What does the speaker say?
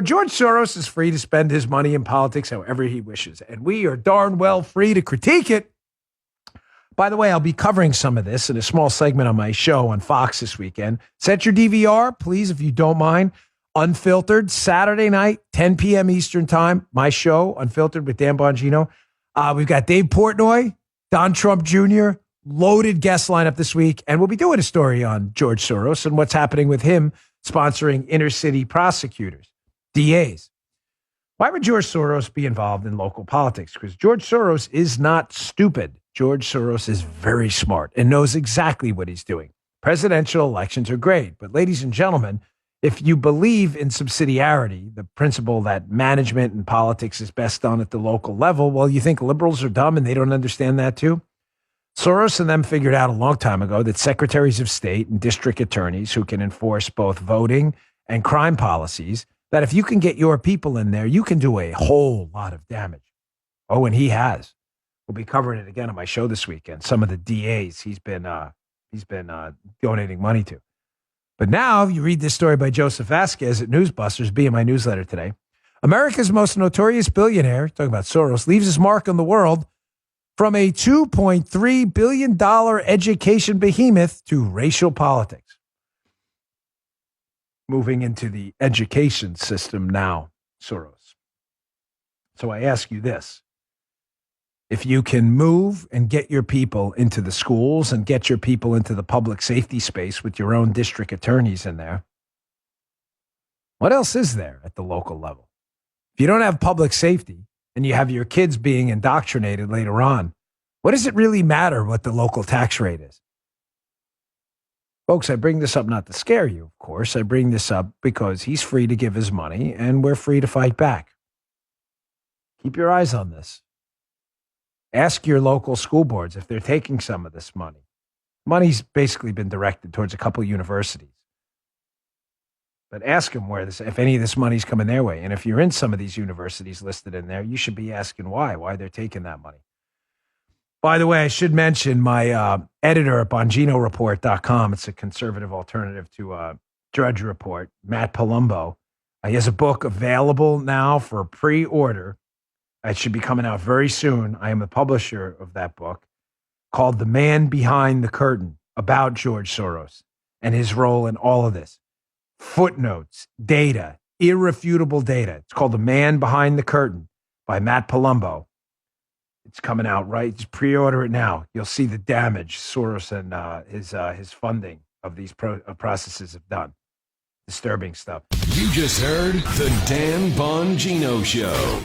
George Soros is free to spend his money in politics however he wishes, and we are darn well free to critique it. By the way, I'll be covering some of this in a small segment on my show on Fox this weekend. Set your DVR, please, if you don't mind. Unfiltered, Saturday night, 10 p.m. Eastern time. My show, Unfiltered with Dan Bongino. We've got Dave Portnoy, Don Trump Jr., loaded guest lineup this week, and we'll be doing a story on George Soros and what's happening with him sponsoring inner city prosecutors, DAs. Why would George Soros be involved in local politics? Because George Soros is not stupid. George Soros is very smart and knows exactly what he's doing. Presidential elections are great, but ladies and gentlemen, if you believe in subsidiarity, the principle that management and politics is best done at the local level, well, you think liberals are dumb and they don't understand that too? Soros and them figured out a long time ago that secretaries of state and district attorneys who can enforce both voting and crime policies, that if you can get your people in there, you can do a whole lot of damage. Oh, and he has. We'll be covering it again on my show this weekend. Some of the DAs he's been donating money to. But now you read this story by Joseph Vasquez at Newsbusters, be in my newsletter today. America's most notorious billionaire, talking about Soros, leaves his mark on the world from a $2.3 billion education behemoth to racial politics. Moving into the education system now, Soros. So I ask you this. If you can move and get your people into the schools and get your people into the public safety space with your own district attorneys in there, what else is there at the local level? If you don't have public safety and you have your kids being indoctrinated later on, what does it really matter what the local tax rate is? Folks, I bring this up not to scare you, of course. I bring this up because he's free to give his money and we're free to fight back. Keep your eyes on this. Ask your local school boards if they're taking some of this money. Money's basically been directed towards a couple of universities. But ask them if any of this money's coming their way. And if you're in some of these universities listed in there, you should be asking why they're taking that money. By the way, I should mention my editor at BonginoReport.com. It's a conservative alternative to Drudge Report, Matt Palumbo. He has a book available now for pre-order. It should be coming out very soon. I am the publisher of that book called The Man Behind the Curtain, about George Soros and his role in all of this. Footnotes, data, irrefutable data. It's called The Man Behind the Curtain by Matt Palumbo. It's coming out, right? Just pre-order it now. You'll see the damage Soros and his funding of these processes have done. Disturbing stuff. You just heard The Dan Bongino Show.